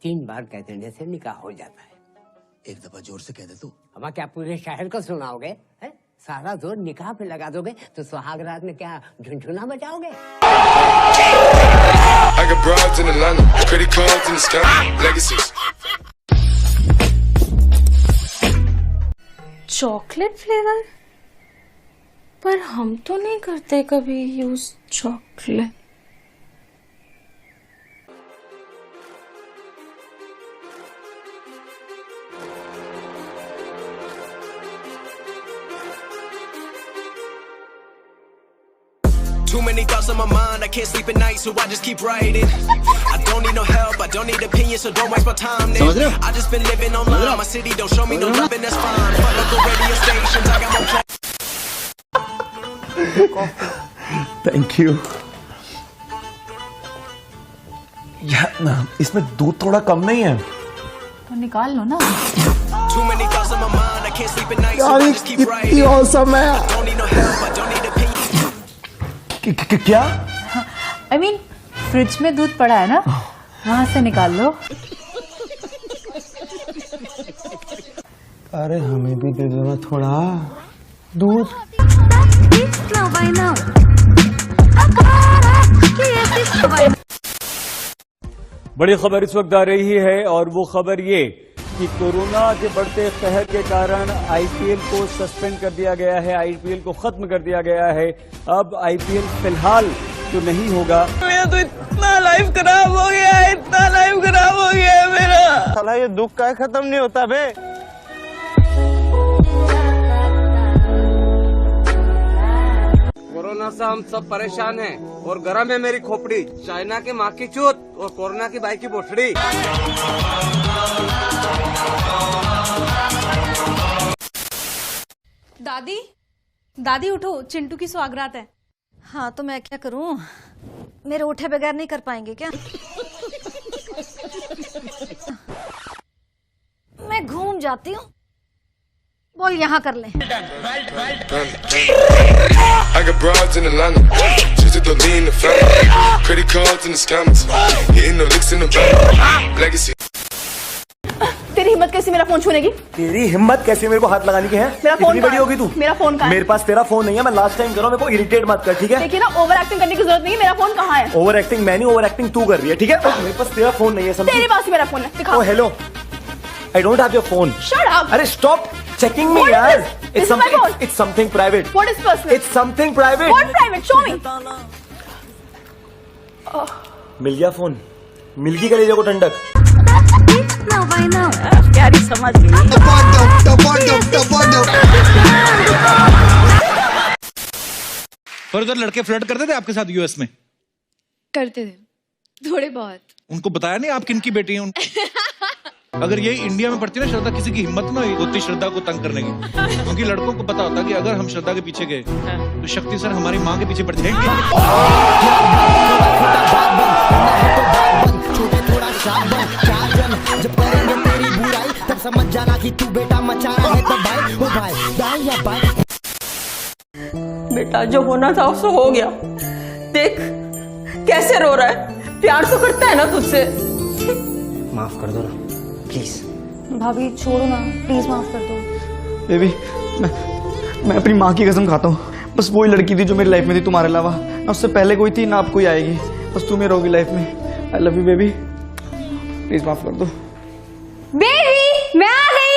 3 बार कह देने से निकाह हो जाता है। एक दफा जोर से कह दे तू। अब क्या पूरे शहर को सुनाओगे? है? सारा जोर निकाह पे लगा दोगे तो सुहाग रात में क्या झुनझुना बजाओगे? I got broads in Atlanta, credit cards in the sky, legacies. Chocolate flavour? पर हम तो नहीं करते कभी use chocolate. Too many thoughts on my mind, I can't sleep at night, so I just keep writing. I don't need no help, I don't need opinions, so don't waste my time then. I just been living online, my city don't show me no love and that's fine. Fuck local radio stations, I got no thank you. यार ना, इसमें दूध थोड़ा कम नहीं है तो निकाल लो ना। Too many thoughts on my mind, I can't sleep at night, so यार I just keep कितनी writing. औसम है। I don't need no help, I don't need opinions. क्या? I mean, फ्रिज में दूध पड़ा है ना, वहाँ से निकाल लो। अरे हमें भी दे दो ना थोड़ा दूध। बड़ी खबर इस वक्त आ रही है और वो खबर ये कि कोरोना के बढ़ते कहर के कारण आईपीएल को सस्पेंड कर दिया गया है, आईपीएल को खत्म कर दिया गया है। अब आईपीएल फिलहाल तो नहीं होगा। मेरा तो इतना लाइफ खराब हो गया है, इतना लाइफ खराब हो गया है मेरा। साला ये दुख का खत्म नहीं होता बे। कोरोना से हम सब परेशान हैं और गरम है मेरी खोपड़ी। चाइना की माँ की चूत और कोरोना की भाई की बोछड़ी। दादी, दादी उठो, चिंटू की सौगात है। हाँ तो मैं क्या करूं, मेरे उठे बगैर नहीं कर पाएंगे क्या? मैं घूम जाती हूँ, बोल यहाँ कर ले। I got broads in Atlanta, just to lean in the family, credit cards in the scammers, hitting the licks in the bank, legacy. तेरी हिम्मत कैसी मेरा फोन छूने की? तेरी हिम्मत कैसी मेरे को हाथ लगाने की है? मेरा फोन इतनी बड़ी होगी तू? मेरा फोन कहाँ है? मेरे पास तेरा फोन नहीं है, मैं लास्ट टाइम कर रहा हूँ, मेरे को इरिटेट मत कर, ठीक है? देखिए ना, ओवर एक्टिंग करने की जरूरत नहीं है। मेरा फोन कहाँ है? ओवर एक्टिंग मैं नहीं, ओवर एक्टिंग तू कर रही है, ठीक है? मेरे पास तेरा फोन नहीं है। तेरे पास ही मेरा फोन है, दिखा। Oh hello, I don't have your phone. Shut up. अरे स्टॉप चेकिंग मी यार। It's something private. What is personal? It's something private. What private? Show me. मिल गया फोन, मिल गई कलेजे को ठंडक। प्यारी समझ गई। पर उधर लड़के फ्लर्ट करते थे आपके साथ यूएस में? करते थे थोड़े बहुत। उनको बताया नहीं आप किनकी बेटी हैं? अगर ये इंडिया में पड़ती ना श्रद्धा, किसी की हिम्मत ना होती श्रद्धा को तंग करने की, क्योंकि लड़कों को पता होता कि अगर हम श्रद्धा के पीछे गए तो शक्ति सर हमारी माँ के पीछे पड़ जाएंगे। समझ जाना कि तू बेटा मचा रहा है, तब भाई वो भाई या भाई। बेटा जो होना था वो हो गया। देख कैसे रो रहा है, प्यार तो करता है ना तुझसे। माफ कर दो ना प्लीज। भाभी छोड़ो ना, प्लीज माफ कर दो। बेबी मैं अपनी माँ की कसम खाता हूँ, बस वही लड़की थी जो मेरी लाइफ में थी तुम्हारे अलावा। ना उससे पहले कोई थी ना अब कोई आएगी, बस तुम ही रहोगी लाइफ में। I love you baby, please माफ कर दो। बेबी मैं आ गई।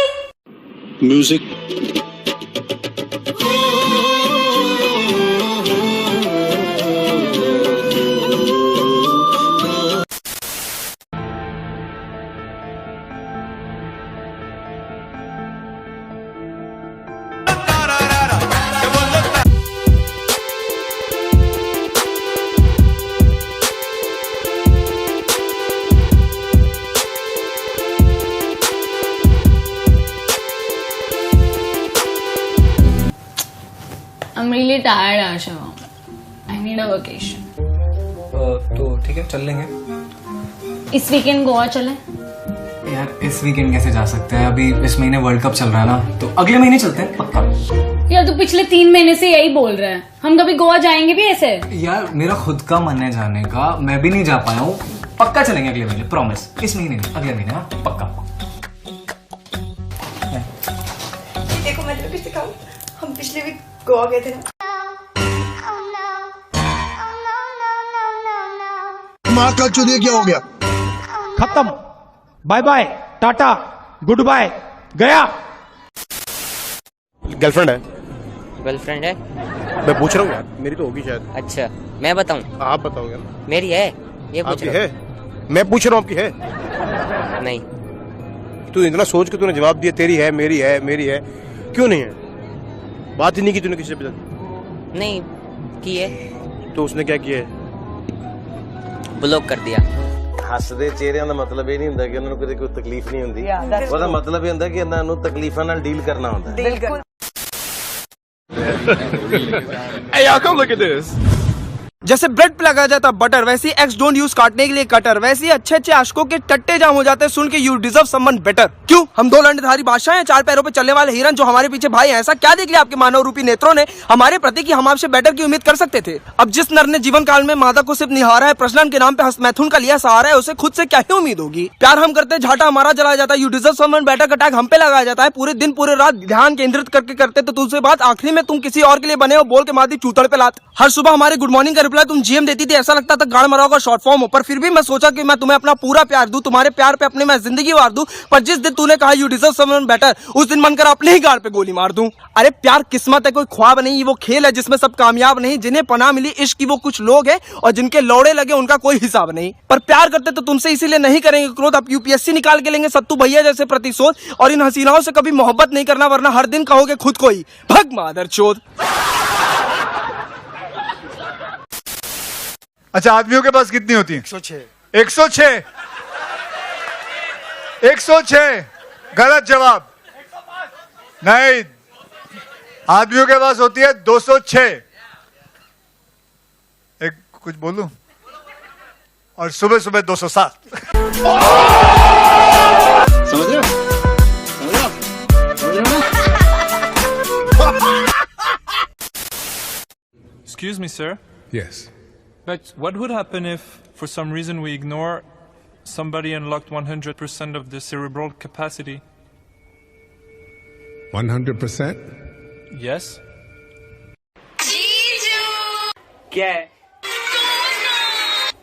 Music. I'm really tired, Asha. I need a vacation. तो ठीक है चल लेंगे। इस वीकेंड गोवा चले? यार इस वीकेंड कैसे जा सकते हैं, अभी इस महीने वर्ल्ड कप चल रहा है ना, तो अगले महीने चलते हैं पक्का। यार तू पिछले 3 महीने से यही बोल रहा है, हम कभी गोवा जाएंगे भी ऐसे? यार मेरा खुद का मन है जाने का, मैं भी नहीं जा पाया हूँ, पक्का चलेंगे अगले महीने, प्रॉमिस। इस महीने नहीं, अगले महीने। हाँ पक्का। देखो मैं तो कुछ दिखाऊं, हम पिछले वीक गोवा गए थे ना। माँ का चुदिया क्या हो गया? खत्म, bye bye, tata, goodbye, गया। गर्लफ्रेंड है? गर्लफ्रेंड है? मैं पूछ रहा हूँ यार, मेरी तो होगी शायद। अच्छा मैं बताऊं? आप बताओ यार। मेरी है, ये पूछ आपकी रहा है? मैं पूछ रहा हूँ आपकी है? नहीं। तू इतना सोच के तूने जवाब दिया तेरी है, मेरी है, मेरी है, क्यों नहीं है? बात ही नहीं की तूने किसी से? नहीं की है। तो उसने क्या किया है? ब्लॉक कर दिया। ਹੱਸਦੇ ਚਿਹਰਿਆਂ ਦਾ ਮਤਲਬ ਇਹ ਨਹੀਂ ਹੁੰਦਾ ਕਿ ਉਹਨਾਂ ਨੂੰ ਕਦੇ ਕੋਈ ਤਕਲੀਫ ਨਹੀਂ ਹੁੰਦੀ। ਉਹਦਾ ਮਤਲਬ ਇਹ ਹੁੰਦਾ ਕਿ ਇਹਨਾਂ ਨੂੰ ਤਕਲੀਫਾਂ ਨਾਲ ਡੀਲ ਕਰਨਾ ਹੁੰਦਾ ਹੈ। Hey, y'all, come look at this. जैसे ब्रेड पे लगाया जाता बटर, वैसे ही एक्स डोंट यूज काटने के लिए कटर, वैसे ही अच्छे अच्छे आशिकों के टट्टे जाम हो जाते हैं सुन के यू डिजर्व समवन बेटर। क्यों? हम दो लंडधारी बादशाह हैं, चार पैरों पे चलने वाले हिरन जो हमारे पीछे भाई हैं। ऐसा क्या देख लिया आपके मानव रूपी नेत्रों ने हमारे प्रति कि हम आपसे बेटर की उम्मीद कर सकते थे? अब जिस नर ने जीवन काल में मादा को सिर्फ निहारा है, प्रजनन के नाम पे हस्तमैथुन का लिया सहारा है, उसे खुद से क्या ही उम्मीद होगी? प्यार हम करते, झाटा हमारा जलाया जाता है, यू डिजर्व समवन बेटर का टैग हम पे लगाया जाता है। पूरे दिन पूरे रात ध्यान केंद्रित करके करते तो तुमसे बात, आखिरी में तुम किसी और के लिए बने हो बोल के मारती चूतड़ पे लात। हर सुबह हमारे गुड मॉर्निंग का रिप्लाई तुम जीएम देती थी, ऐसा लगता था गाड़ मरा होगा शॉर्ट फॉर्म हो। पर फिर भी मैं सोचा कि मैं तुम्हें अपना पूरा प्यार दूं, तुम्हारे प्यार पे अपनी मैं जिंदगी वार दूं। पर जिस दिन तूने कहा यू डिजर्व समवन बेटर, उस दिन मन कर अपने ही गाड़ पे गोली मार दूं। अरे प्यार किस्मत है, कोई ख्वाब नहीं, वो खेल है जिसमें सब कामयाब नहीं। जिन्हें पनाह मिली इश्क की वो कुछ लोग हैं, और जिनके लौड़े लगे उनका कोई हिसाब नहीं। पर प्यार करते तो तुमसे इसीलिए नहीं करेंगे क्रोध, अब यूपीएससी निकाल के लेंगे सत्तू भैया जैसे प्रतिशोध। और इन हसीनाओं से कभी मोहब्बत नहीं करना, वरना हर दिन कहोगे खुद को ही भग मादर चोद। अच्छा, आदमियों के पास कितनी होती है? 106। 106? 106 गलत जवाब। नहीं, आदमियों के पास होती है 206। एक कुछ बोलूं? और सुबह सुबह 207। समझ रहे हो? Excuse me, sir. Yes. But what would happen if, for some reason, we ignore somebody unlocked 100% of the cerebral capacity? 100%? Yes. क्या है?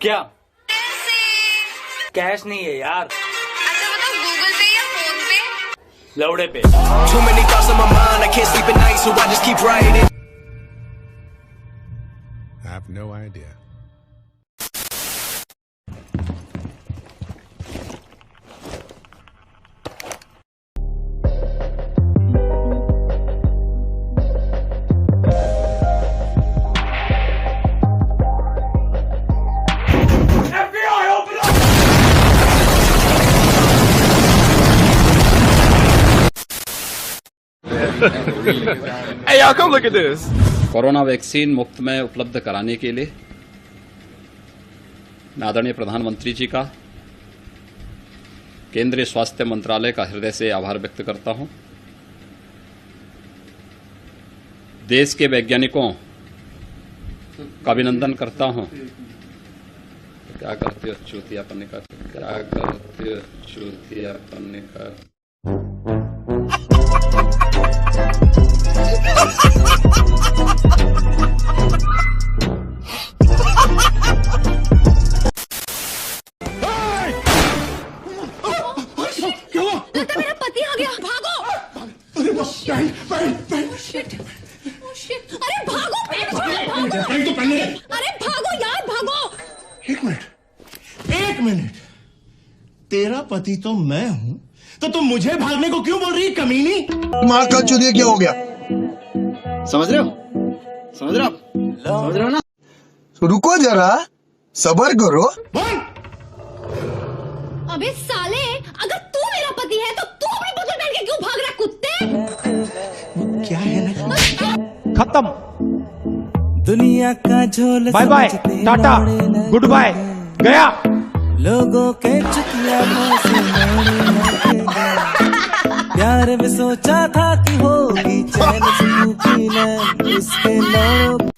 क्या? कैश नहीं है यार। गूगल पे या फोन पे? लौड़े पे। Too many thoughts on my mind, I can't sleep at night, so I just keep writing. I have no idea. Hey, y'all, come look at this. Corona vaccine मुफ्त में उपलब्ध कराने के लिए आदरणीय प्रधानमंत्री जी का, केंद्रीय स्वास्थ्य मंत्रालय का हृदय से आभार व्यक्त करता हूं। देश के वैज्ञानिकों का अभिनंदन करता हूं। क्या करते हो चूतियापन्ने का? क्या करते हो चूतियापन्ने का? मेरा पति आ गया, भागो! अरे भागो! अरे भागो यार, भागो! एक मिनट, तेरा पति तो मैं हूँ, तो तुम मुझे भागने को क्यों बोल रही है, कमीनी? माँ का चुदिया क्या हो गया? समझ रहे हो? समझ रहे हो? समझ रहे हो ना? रुको जरा, सब्र करो। अबे साले, अगर तू मेरा पति है तो तू अपनी बोतल पहन के क्यों भाग रहा, कुत्ते? क्या है ना? खत्म, दुनिया का झोल bye bye, tata, goodbye, गया। लोगों के चुतिया प्यार में सोचा था कि होगी चैन से इसके लौट